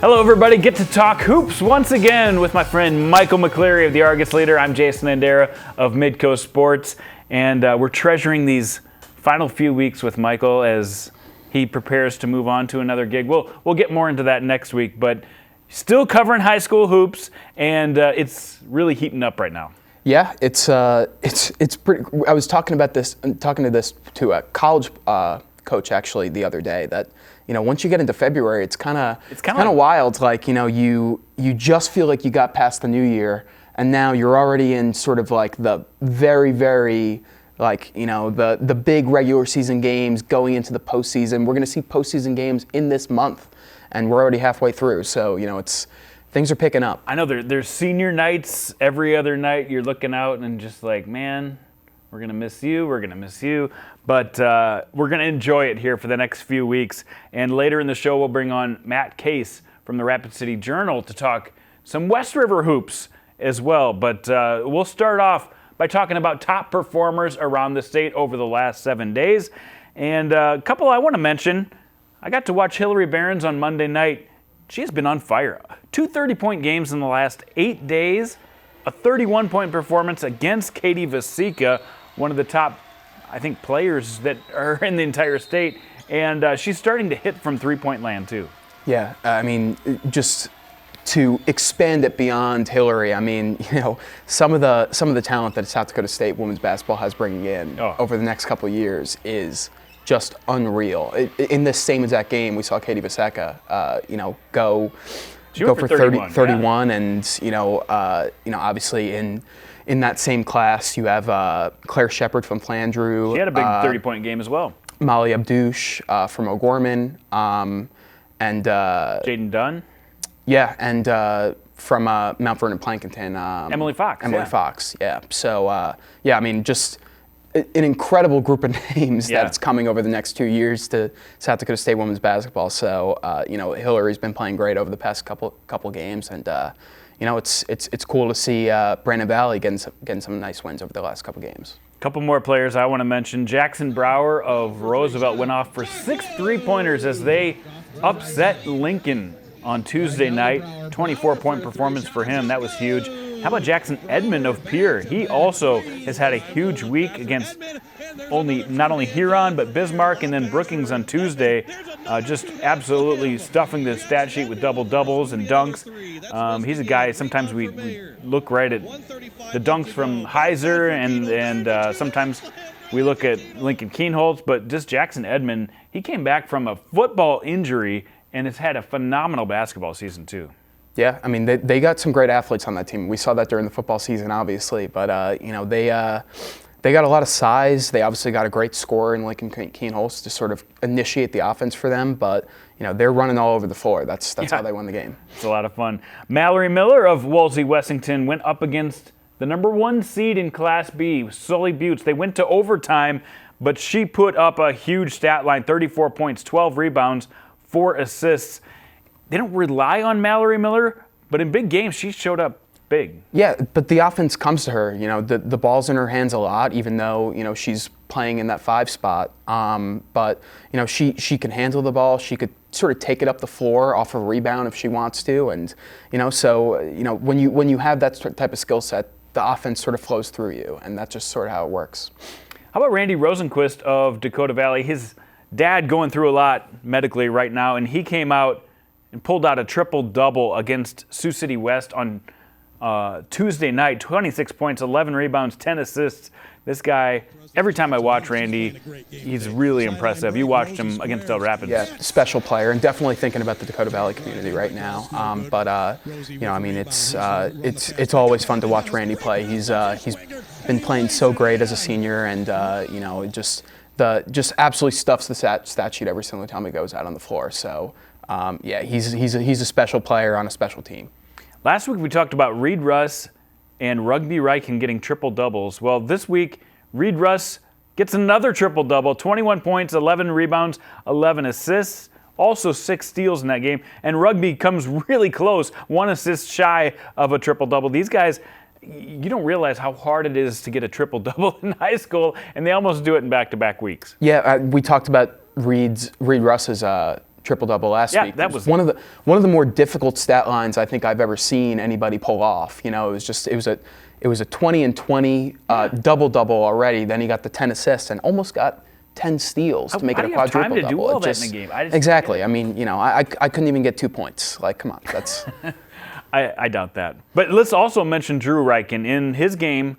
Hello everybody, get to talk hoops once again with my friend Michael McCleary of the Argus Leader. I'm Jason Andera of Midco Sports, and we're treasuring these final few weeks with Michael as he prepares to move on to another gig. We'll get more into that next week, but still covering high school hoops, and it's really heating up right now. Yeah, it's pretty. I was talking to a college coach actually the other day that, you know, once you get into February, it's kind of wild. Like, you know, you just feel like you got past the new year, and now you're already in sort of like the very, like, you know, the big regular season games going into the postseason. We're going to see postseason games in this month, and we're already halfway through. So, you know, things are picking up. I know there's senior nights every other night. You're looking out and just like, man, we're going to miss you. We're going to miss you. But we're going to enjoy it here for the next few weeks. And later in the show, we'll bring on Matt Case from the Rapid City Journal to talk some West River hoops as well. But we'll start off by talking about top performers around the state over the last 7 days. And a couple I want to mention. I got to watch Hillary Barons on Monday night. She has been on fire. 2 30-point games in the last 8 days, a 31-point performance against Katie Vasika, one of the top, I think, players that are in the entire state, and she's starting to hit from three-point land too. Yeah, I mean, just to expand it beyond Hillary, I mean, you know, some of the talent that South Dakota State women's basketball has bringing in over the next couple of years is just unreal. In this same exact game, we saw Katie Vaseka, you know, go for 31, yeah. And you know, obviously in that same class, you have Claire Shepard from Flandreau. She had a big 30-point game as well. Molly Abdouche from O'Gorman, and Jaden Dunn. Yeah, and from Mount Vernon Plankinton, Emily Fox. Fox, yeah. So yeah, I mean, just an incredible group of names that's coming over the next 2 years to South Dakota State women's basketball. So you know, Hillary's been playing great over the past couple games, and you know, it's cool to see Brandon Valley getting some nice wins over the last couple games. Couple more players I want to mention. Jackson Brower of Roosevelt went off for 6 3-pointers as they upset Lincoln on Tuesday night. 24-point performance for him. That was huge. How about Jackson Edmond of Pierre? He also has had a huge week against not only Huron, but Bismarck and then Brookings on Tuesday. Just absolutely stuffing the stat sheet with double-doubles and dunks. He's a guy, sometimes we look right at the dunks from Heiser, and sometimes we look at Lincoln Keenholz, but just Jackson Edmond, he came back from a football injury and has had a phenomenal basketball season too. Yeah, I mean, they got some great athletes on that team. We saw that during the football season, obviously, but you know, they got a lot of size. They obviously got a great scorer in Lincoln Keenholz to sort of initiate the offense for them, but you know, they're running all over the floor. That's how they won the game. It's a lot of fun. Mallory Miller of Wolsey-Wessington went up against the number 1 seed in Class B, Sully Buttes. They went to overtime, but she put up a huge stat line: 34 points, 12 rebounds, 4 assists. They don't rely on Mallory Miller, but in big games, she showed up big. Yeah, but the offense comes to her. You know, the ball's in her hands a lot, even though, you know, she's playing in that 5 spot. But, you know, she can handle the ball. She could sort of take it up the floor off a rebound if she wants to. And, you know, so, you know, when you have that type of skill set, the offense sort of flows through you, and that's just sort of how it works. How about Randy Rosenquist of Dakota Valley? His dad going through a lot medically right now, and he came out and pulled out a triple-double against Sioux City West on Tuesday night. 26 points, 11 rebounds, 10 assists. This guy, every time I watch Randy, he's really impressive. You watched him against Del Rapids. Yeah, special player, and definitely thinking about the Dakota Valley community right now. But you know, I mean, it's always fun to watch Randy play. He's been playing so great as a senior, and you know, just absolutely stuffs the stat sheet every single time he goes out on the floor. So yeah, he's a special player on a special team. Last week we talked about Reed Russ and Rugby Riken getting triple-doubles. Well, this week, Reed Russ gets another triple-double, 21 points, 11 rebounds, 11 assists, also 6 steals in that game. And Rugby comes really close, 1 assist shy of a triple-double. These guys, you don't realize how hard it is to get a triple-double in high school, and they almost do it in back-to-back weeks. Yeah, we talked about Reed Russ's triple-double last week. That was one of the more difficult stat lines I think I've ever seen anybody pull off. You know, it was a 20 and 20 double-double already. Then he got the 10 assists and almost got 10 steals to make it a quadruple-double. How do you have time to do all that in a game? Exactly. I mean, you know, I couldn't even get 2 points. Like, come on, that's. I doubt that. But let's also mention Drew Reichen in his game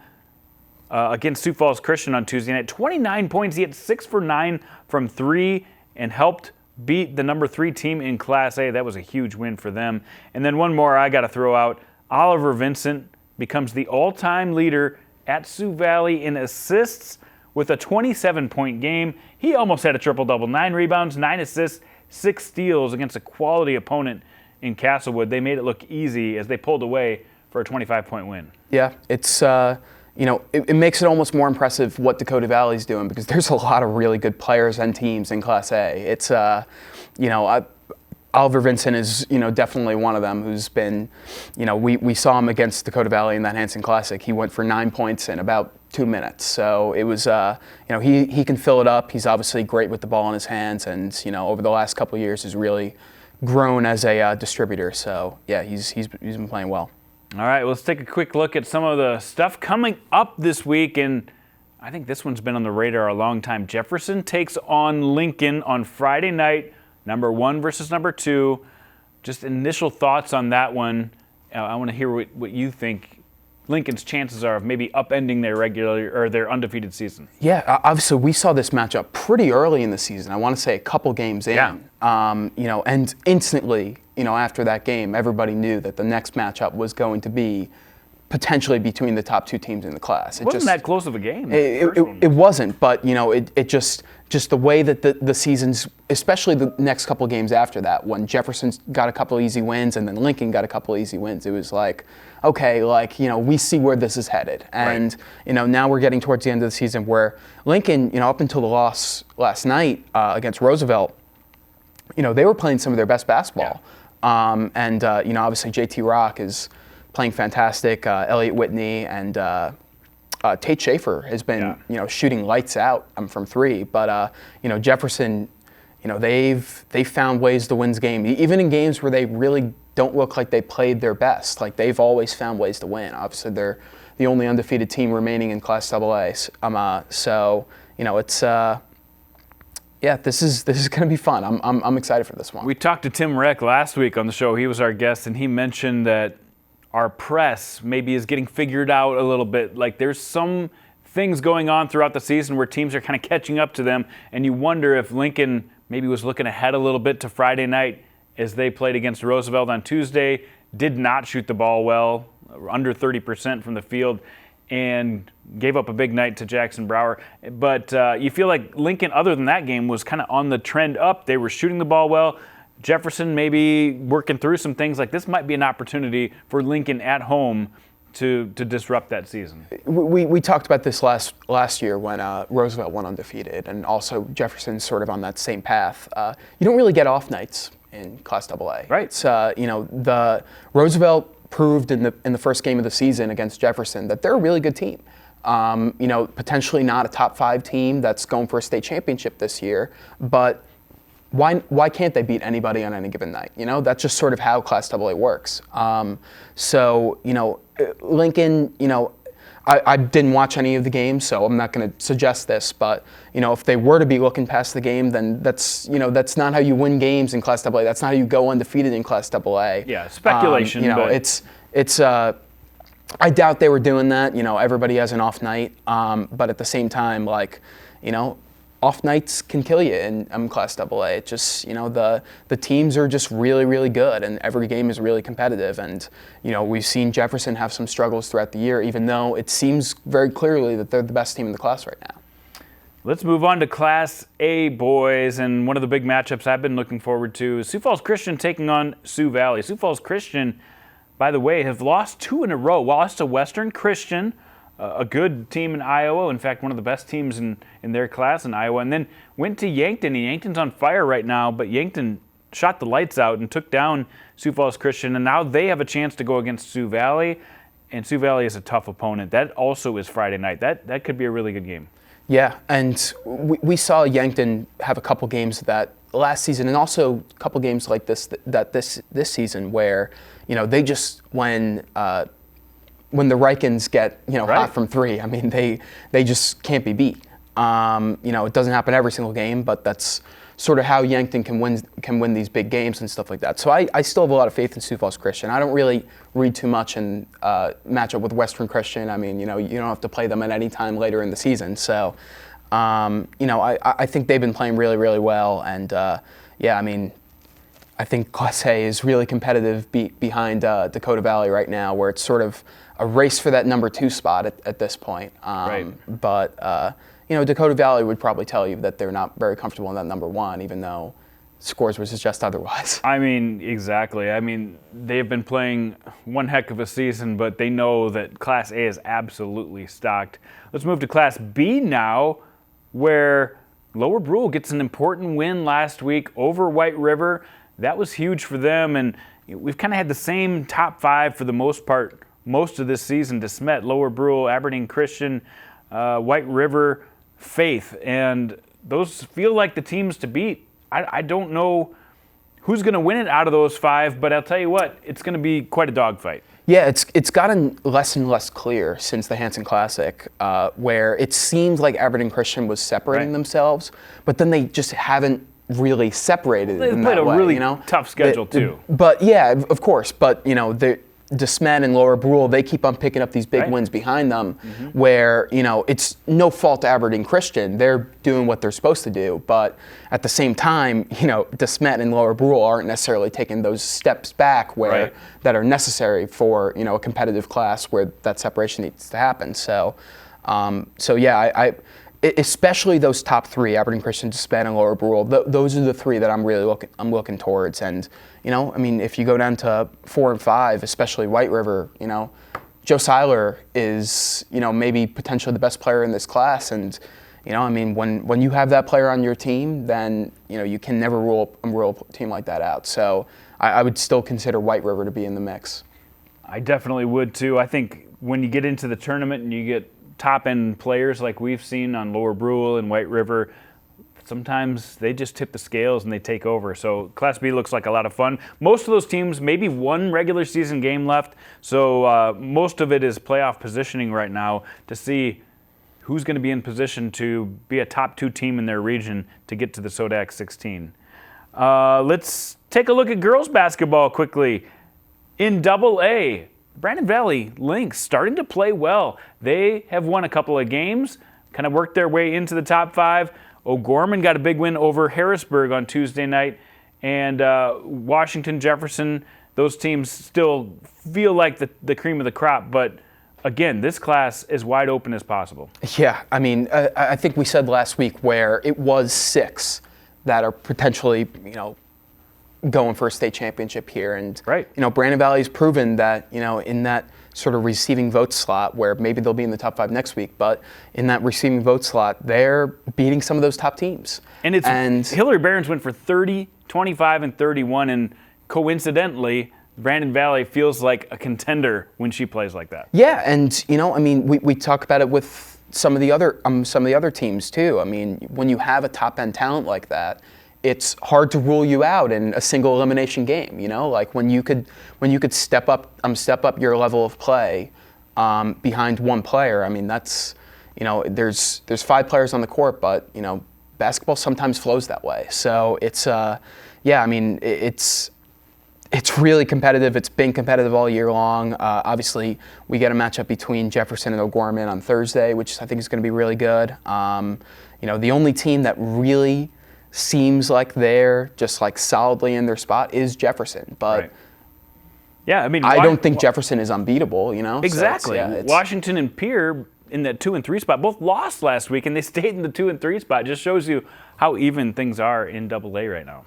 against Sioux Falls Christian on Tuesday night. 29 points. He had 6 for 9 from 3 and helped beat the number 3 team in Class A. That was a huge win for them. And then one more I got to throw out. Oliver Vincent becomes the all-time leader at Sioux Valley in assists with a 27-point game. He almost had a triple-double, 9 rebounds, 9 assists, 6 steals against a quality opponent in Castlewood. They made it look easy as they pulled away for a 25-point win. Yeah, it's you know, it makes it almost more impressive what Dakota Valley's doing because there's a lot of really good players and teams in Class A. It's you know, Oliver Vincent is, you know, definitely one of them who's been, you know, we saw him against Dakota Valley in that Hanson Classic. He went for 9 points in about 2 minutes. So it was, you know, he can fill it up. He's obviously great with the ball in his hands, and you know, over the last couple of years has really grown as a distributor. So yeah, he's been playing well. All right, let's take a quick look at some of the stuff coming up this week, and I think this one's been on the radar a long time. Jefferson takes on Lincoln on Friday night, number 1 versus number 2. Just initial thoughts on that one. I want to hear what you think Lincoln's chances are of maybe upending their regular or their undefeated season. Yeah, obviously we saw this matchup pretty early in the season. I want to say a couple games in. Yeah. You know, and instantly, you know, after that game, everybody knew that the next matchup was going to be potentially between the top 2 teams in the class. It wasn't that close of a game. It wasn't, but you know, it just the way that the seasons, especially the next couple games after that, when Jefferson's got a couple easy wins and then Lincoln got a couple easy wins, it was like, okay, like, you know, we see where this is headed. And, you know, now we're getting towards the end of the season where Lincoln, you know, up until the loss last night against Roosevelt, you know, they were playing some of their best basketball. Yeah. You know, obviously JT Rock is playing fantastic. Elliot Whitney and Tate Schaefer has been, you know, shooting lights out from 3. But, you know, Jefferson, you know, they've found ways to win game, even in games where they really don't look like they played their best. Like, they've always found ways to win. Obviously, they're the only undefeated team remaining in Class AA. So, you know, it's yeah, this is going to be fun. I'm excited for this one. We talked to Tim Reck last week on the show. He was our guest, and he mentioned that our press maybe is getting figured out a little bit. Like, there's some things going on throughout the season where teams are kind of catching up to them, and you wonder if Lincoln maybe was looking ahead a little bit to Friday night as they played against Roosevelt on Tuesday, did not shoot the ball well, under 30% from the field, and gave up a big night to Jackson Brower. But you feel like Lincoln, other than that game, was kind of on the trend up. They were shooting the ball well. Jefferson maybe working through some things. Like, this might be an opportunity for Lincoln at home to disrupt that season. We talked about this last year when Roosevelt went undefeated, and also Jefferson's sort of on that same path. You don't really get off nights in Class AA. Right. It's, you know, the Roosevelt proved in the first game of the season against Jefferson that they're a really good team. You know, potentially not a top 5 team that's going for a state championship this year, but why can't they beat anybody on any given night? You know, that's just sort of how Class AA works. So, you know, Lincoln, you know, I didn't watch any of the games, so I'm not going to suggest this, but, you know, if they were to be looking past the game, then that's, you know, that's not how you win games in Class AA. That's not how you go undefeated in Class AA. Yeah, speculation. You know, it's I doubt they were doing that. You know, everybody has an off night, but at the same time, like, you know, off nights can kill you in Class AA. It just, you know, the teams are just really, really good, and every game is really competitive. And, you know, we've seen Jefferson have some struggles throughout the year, even though it seems very clearly that they're the best team in the class right now. Let's move on to Class A, boys, and one of the big matchups I've been looking forward to is Sioux Falls Christian taking on Sioux Valley. Sioux Falls Christian, by the way, have lost 2 in a row. Lost to Western Christian, a good team in Iowa, in fact, one of the best teams in their class in Iowa, and then went to Yankton, and Yankton's on fire right now, but Yankton shot the lights out and took down Sioux Falls Christian, and now they have a chance to go against Sioux Valley, and Sioux Valley is a tough opponent. That also is Friday night. That could be a really good game. Yeah, and we saw Yankton have a couple games that last season, and also a couple games like this season where they just when the Rikens get hot from three, I mean they just can't be beat. It doesn't happen every single game, but that's sort of how Yankton can win these big games and stuff like that. So I still have a lot of faith in Sioux Falls Christian. I don't really read too much in matchup with Western Christian. I mean, you don't have to play them at any time later in the season. So, I think they've been playing really, really well. And I mean, I think Class A is really competitive behind Dakota Valley right now, where it's sort of a race for that number 2 spot at this point. Right. But Dakota Valley would probably tell you that they're not very comfortable in that number 1, even though scores would suggest otherwise. I mean, exactly. I mean, they've been playing one heck of a season, but they know that Class A is absolutely stocked. Let's move to Class B now, where Lower Brule gets an important win last week over White River. That was huge for them, and we've kind of had the same top 5 for the most part most of this season. DeSmet, Lower Brule, Aberdeen Christian, White River, Faith, and those feel like the teams to beat. I don't know who's going to win it out of those 5, but I'll tell you what, it's going to be quite a dogfight. Yeah, it's gotten less and less clear since the Hanson Classic, where it seemed like Aberdeen Christian was separating themselves, but then they just haven't really separated it in that way. They played a really tough schedule too. But yeah, of course. But DeSmet and Lower Brule, they keep on picking up these big wins behind them, where it's no fault to Aberdeen Christian. They're doing what they're supposed to do, but at the same time, DeSmet and Lower Brule aren't necessarily taking those steps back that are necessary for a competitive class where that separation needs to happen. So, I especially those top 3, Aberdeen Christian, DeSmet, and Lower Brule, those are the 3 that I'm really looking towards. And I mean, if you go down to 4 and 5, especially White River, Joe Seiler is maybe potentially the best player in this class. And I mean, when you have that player on your team, then you can never rule a team like that out. So I would still consider White River to be in the mix. I definitely would too. I think when you get into the tournament and you get top-end players like we've seen on Lower Brule and White River, sometimes they just tip the scales and they take over. So Class B looks like a lot of fun. Most of those teams, maybe one regular season game left, so most of it is playoff positioning right now to see who's going to be in position to be a top 2 team in their region to get to the Sodak 16. Let's take a look at girls basketball quickly. In Double-A, Brandon Valley Lynx starting to play well. They have won a couple of games, kind of worked their way into the top 5. O'Gorman got a big win over Harrisburg on Tuesday night. And Washington, Jefferson, those teams still feel like the cream of the crop. But again, this class is wide open as possible. Yeah, I mean, I think we said last week where it was 6 that are potentially, going for a state championship here. And, Brandon Valley's proven that, in that sort of receiving vote slot where maybe they'll be in the top 5 next week, but in that receiving vote slot, they're beating some of those top teams. And Hillary Barons went for 30, 25, and 31, and coincidentally, Brandon Valley feels like a contender when she plays like that. Yeah, and, I mean, we talk about it with some of the other teams too. I mean, when you have a top-end talent like that, it's hard to rule you out in a single elimination game. Like when you could step up your level of play behind one player. I mean, that's there's 5 players on the court, but basketball sometimes flows that way. So it's I mean it's really competitive. It's been competitive all year long. Obviously, we get a matchup between Jefferson and O'Gorman on Thursday, which I think is going to be really good. The only team that really seems like they're just like solidly in their spot is Jefferson, but yeah, I mean, I don't think Jefferson is unbeatable. Exactly. So Washington and Pierre in that 2 and 3 spot both lost last week, and they stayed in the 2 and 3 spot. Just shows you how even things are in Double-A right now.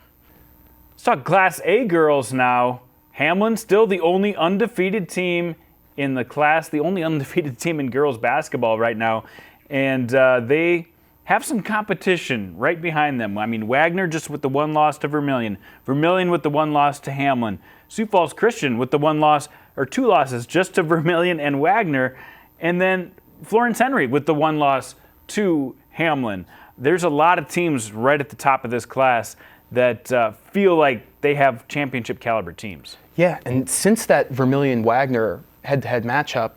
Let's talk Class A girls now. Hamlin still the only undefeated team in the class, the only undefeated team in girls basketball right now, and they have some competition right behind them. I mean, Wagner just with the 1 loss to Vermilion. Vermilion with the 1 loss to Hamlin. Sioux Falls Christian with the 1 loss, or 2 losses just to Vermilion and Wagner. And then Florence Henry with the 1 loss to Hamlin. There's a lot of teams right at the top of this class that feel like they have championship caliber teams. Yeah, and since that Vermillion-Wagner head-to-head matchup,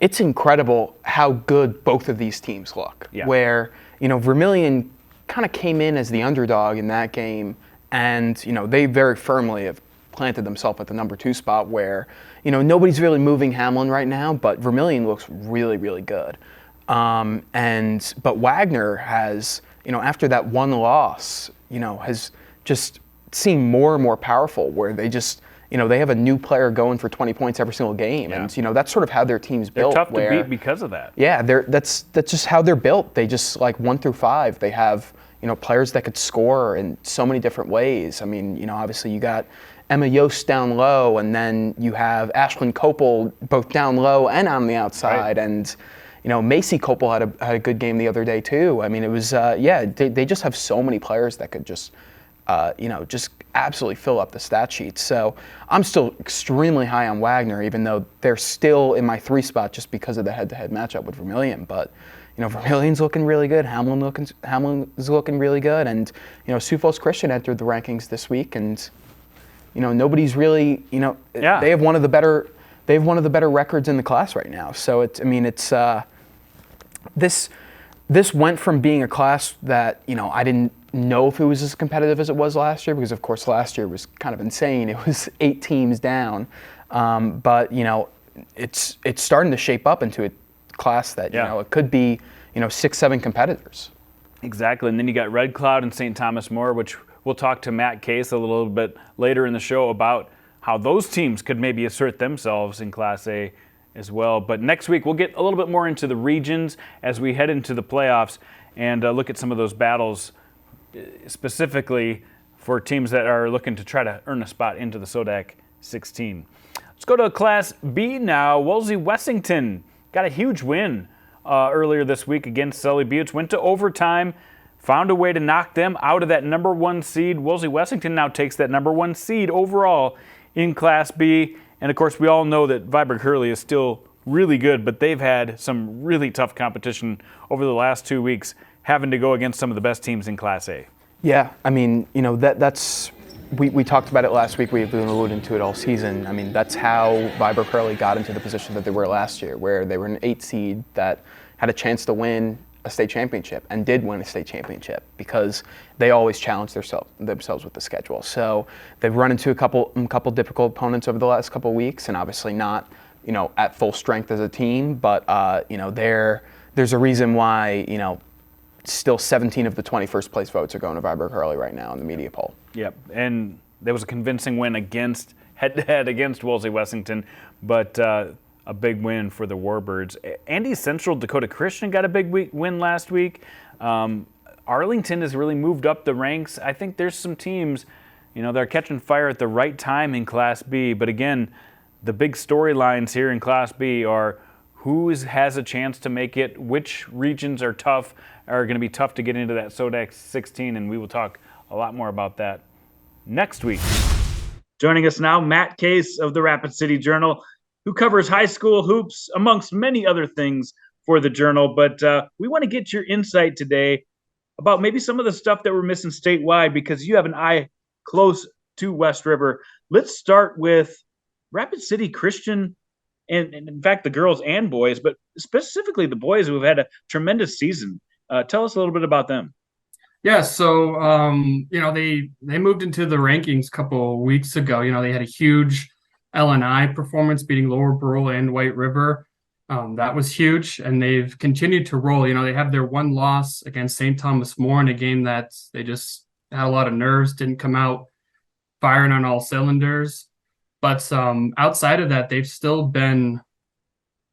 it's incredible how good both of these teams look. Yeah. Where, Vermillion kind of came in as the underdog in that game, and, they very firmly have planted themselves at the number 2 spot where, nobody's really moving Hamlin right now, but Vermillion looks really, really good. But Wagner has, after that one loss, has just seemed more and more powerful where they just, they have a new player going for 20 points every single game. Yeah. And, that's sort of how their team's built. They're tough to beat because of that. Yeah, that's just how they're built. They just, 1 through 5, they have, players that could score in so many different ways. I mean, obviously you got Emma Yost down low, and then you have Ashlyn Copel both down low and on the outside. Right. And, Macy Copel had a good game the other day too. I mean, it was, they just have so many players that could just, just absolutely fill up the stat sheet. So I'm still extremely high on Wagner, even though they're still in my 3 spot just because of the head-to-head matchup with Vermillion. But, Vermillion's looking really good. Hamlin is looking really good. And, Sioux Falls Christian entered the rankings this week, and, nobody's really, they have one of the better records in the class right now. So this went from being a class that, I didn't know if it was as competitive as it was last year, because of course last year was kind of insane. It was 8 teams down. But, it's starting to shape up into a class that, it could be, 6-7 competitors. Exactly. And then you got Red Cloud and St. Thomas More, which we'll talk to Matt Case a little bit later in the show about how those teams could maybe assert themselves in Class A as well. But next week, we'll get a little bit more into the regions as we head into the playoffs and look at some of those battles specifically for teams that are looking to try to earn a spot into the SODAC 16. Let's go to Class B now. Wolsey-Wessington got a huge win earlier this week against Sully Buttes. Went to overtime, found a way to knock them out of that number 1 seed. Wolsey-Wessington now takes that number 1 seed overall in Class B. And, of course, we all know that Viborg Hurley is still really good, but they've had some really tough competition over the last 2 weeks, having to go against some of the best teams in Class A. Yeah, I mean, that's we talked about it last week. We've been alluding to it all season. I mean, that's how Viborg Hurley got into the position that they were last year, where they were an 8 seed that had a chance to win a state championship and did win a state championship because they always challenge themselves with the schedule. So they've run into a couple difficult opponents over the last couple of weeks, and obviously not, at full strength as a team, but there's a reason why, still 17 of the 21st place votes are going to Viborg Hurley right now in the media poll. Yep, and there was a convincing win head-to-head against Wolsey-Wessington, but a big win for the Warbirds. Andy Central Dakota Christian got a big win last week. Arlington has really moved up the ranks. I think there's some teams, they're catching fire at the right time in Class B. But again, the big storylines here in Class B are who has a chance to make it, which regions are going to be tough to get into that SODAC 16, and we will talk a lot more about that next week. Joining us now, Matt Case of the Rapid City Journal, who covers high school hoops, amongst many other things for the Journal. But we want to get your insight today about maybe some of the stuff that we're missing statewide, because you have an eye close to West River. Let's start with Rapid City Christian, and in fact, the girls and boys, but specifically the boys who have had a tremendous season. Tell us a little bit about them. Yeah, so, they moved into the rankings a couple weeks ago. They had a huge LNI performance beating Lower Burrell and White River. That was huge, and they've continued to roll. They have their one loss against St. Thomas More in a game that they just had a lot of nerves, didn't come out firing on all cylinders. But outside of that, they've still been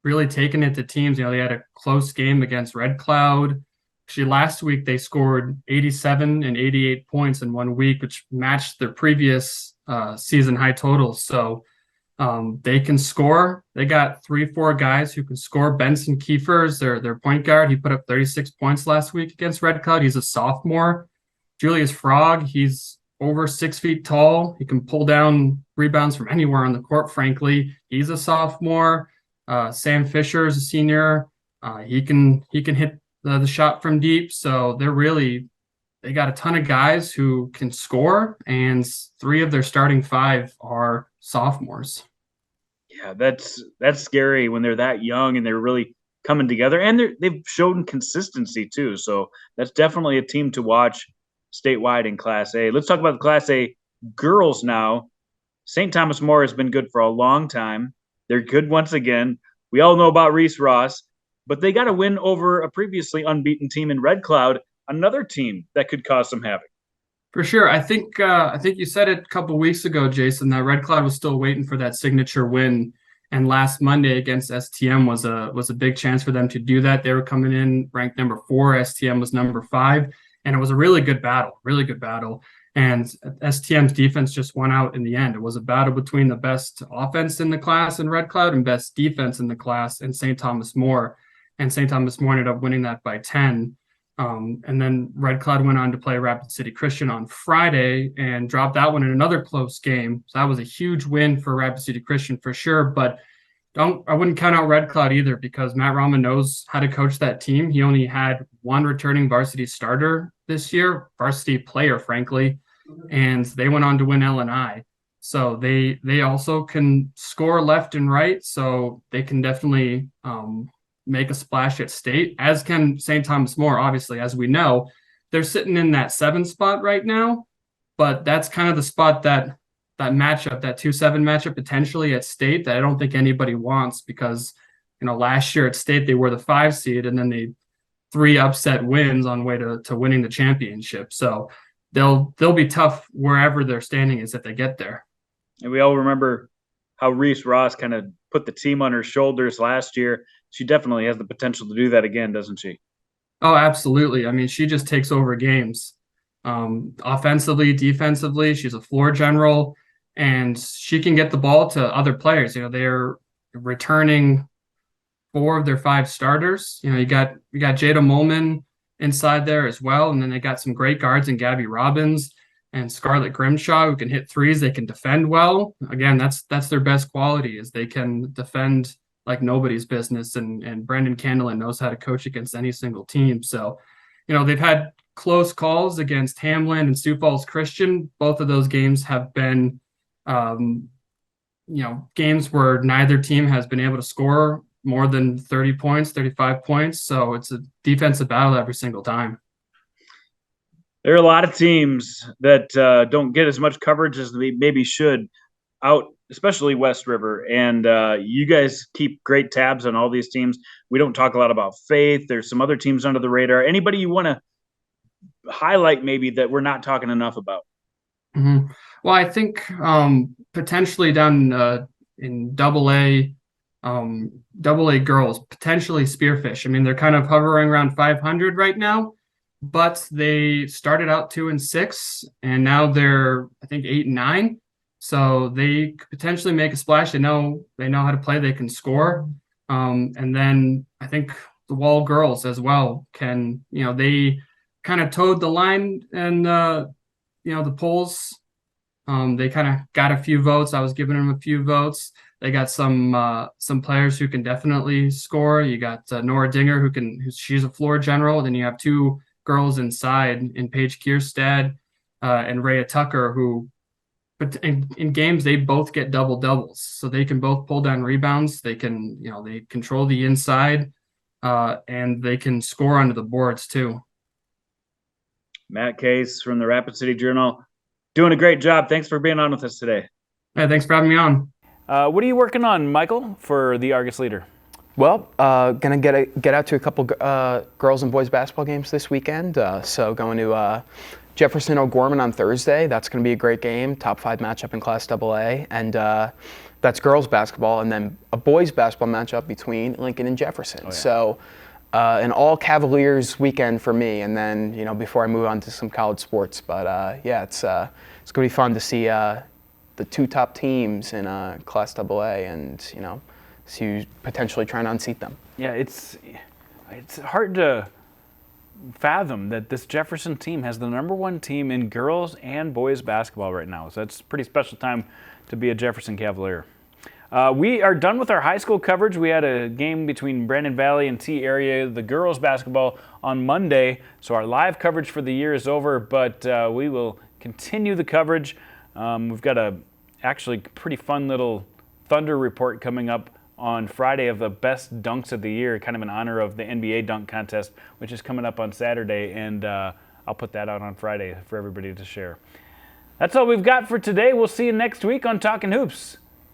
really taking it to teams. They had a close game against Red Cloud. Actually, last week they scored 87 and 88 points in 1 week, which matched their previous season high totals. So they can score. They got 3-4 guys who can score. Benson Kiefer is their point guard. He put up 36 points last week against Red Cloud. He's a sophomore. Julius Frog, he's over 6 feet tall. He can pull down rebounds from anywhere on the court, frankly. He's a sophomore. Sam Fisher is a senior. He can hit the shot from deep. So they're really they got a ton of guys who can score, and 3 of their starting 5 are sophomores. Yeah, that's scary when they're that young and they're really coming together, and they've shown consistency too. So that's definitely a team to watch statewide in Class A. Let's talk about the Class A girls now. St. Thomas More has been good for a long time. They're good once again. We all know about Reese Ross, but they got a win over a previously unbeaten team in Red Cloud, another team that could cause some havoc. For sure. I think you said it a couple weeks ago, Jason, that Red Cloud was still waiting for that signature win. And last Monday against STM was a big chance for them to do that. They were coming in ranked number 4. STM was number 5. And it was a really good battle, really good battle. And STM's defense just won out in the end. It was a battle between the best offense in the class in Red Cloud and best defense in the class in St. Thomas More. And St. Thomas More ended up winning that by 10. And then Red Cloud went on to play Rapid City Christian on Friday and dropped that one in another close game. So that was a huge win for Rapid City Christian for sure. But I wouldn't count out Red Cloud either, because Matt Rahman knows how to coach that team. He only had 1 returning varsity starter this year, varsity player, frankly, and they went on to win LNI. So they also can score left and right. So they can definitely make a splash at state, as can St. Thomas More, obviously. As we know, they're sitting in that 7 spot right now, but that's kind of the spot that matchup, that 2-7 matchup potentially at state, that I don't think anybody wants, because last year at state they were the 5 seed, and then they 3 upset wins on way to winning the championship. So they'll be tough wherever their standing is if they get there. And we all remember how Reese Ross kind of put the team on her shoulders last year. She definitely has the potential to do that again, doesn't she? Oh, absolutely. I mean, she just takes over games. Offensively, defensively, she's a floor general, and she can get the ball to other players. They're returning 4 of their 5 starters. You got Jada Molman inside there as well, and then they got some great guards in Gabby Robbins and Scarlett Grimshaw, who can hit threes. They can defend well. Again, that's their best quality, is they can defend like nobody's business, and Brandon Candlin knows how to coach against any single team. So, they've had close calls against Hamlin and Sioux Falls Christian. Both of those games have been, games where neither team has been able to score more than 30 points, 35 points. So it's a defensive battle every single time. There are a lot of teams that don't get as much coverage as they maybe should out, especially West River. And you guys keep great tabs on all these teams. We don't talk a lot about Faith. There's some other teams under the radar. Anybody you want to highlight maybe that we're not talking enough about? Mm-hmm. Well, I think potentially down in AA girls, potentially Spearfish. I mean, they're kind of hovering around 500 right now, but they started out 2-6, and now they're, I think, 8-9. So they could potentially make a splash. They know how to play. They can score. And then I think the Wall girls as well can, they kind of towed the line, and the polls. They kind of got a few votes. I was giving them a few votes. They got some players who can definitely score. You got Nora Dinger, she's a floor general. Then you have 2 girls inside in Paige Kierstad and Rhea Tucker, who, but in games they both get double doubles, so they can both pull down rebounds. They can, they control the inside, and they can score onto the boards too. Matt Case from the Rapid City Journal, doing a great job. Thanks for being on with us today. Yeah, thanks for having me on. What are you working on, Michael, for the Argus Leader? Well, gonna get out to a couple girls and boys basketball games this weekend. So going to Jefferson O'Gorman on Thursday. That's going to be a great game, top 5 matchup in Class AA, and that's girls basketball, and then a boys basketball matchup between Lincoln and Jefferson. Oh, yeah. So an all Cavaliers weekend for me, and then before I move on to some college sports. But it's going to be fun to see the 2 top teams in Class AA, and see who's potentially trying to unseat them. Yeah, it's hard to fathom that this Jefferson team has the #1 team in girls and boys basketball right now. So that's a pretty special time to be a Jefferson Cavalier. We are done with our high school coverage. We had a game between Brandon Valley and T area, the girls basketball, on Monday. So our live coverage for the year is over, but we will continue the coverage. We've got a actually pretty fun little Thunder report coming up on Friday of the best dunks of the year, kind of in honor of the NBA dunk contest, which is coming up on Saturday, and I'll put that out on Friday for everybody to share. That's all we've got for today. We'll see you next week on Talkin' Hoops.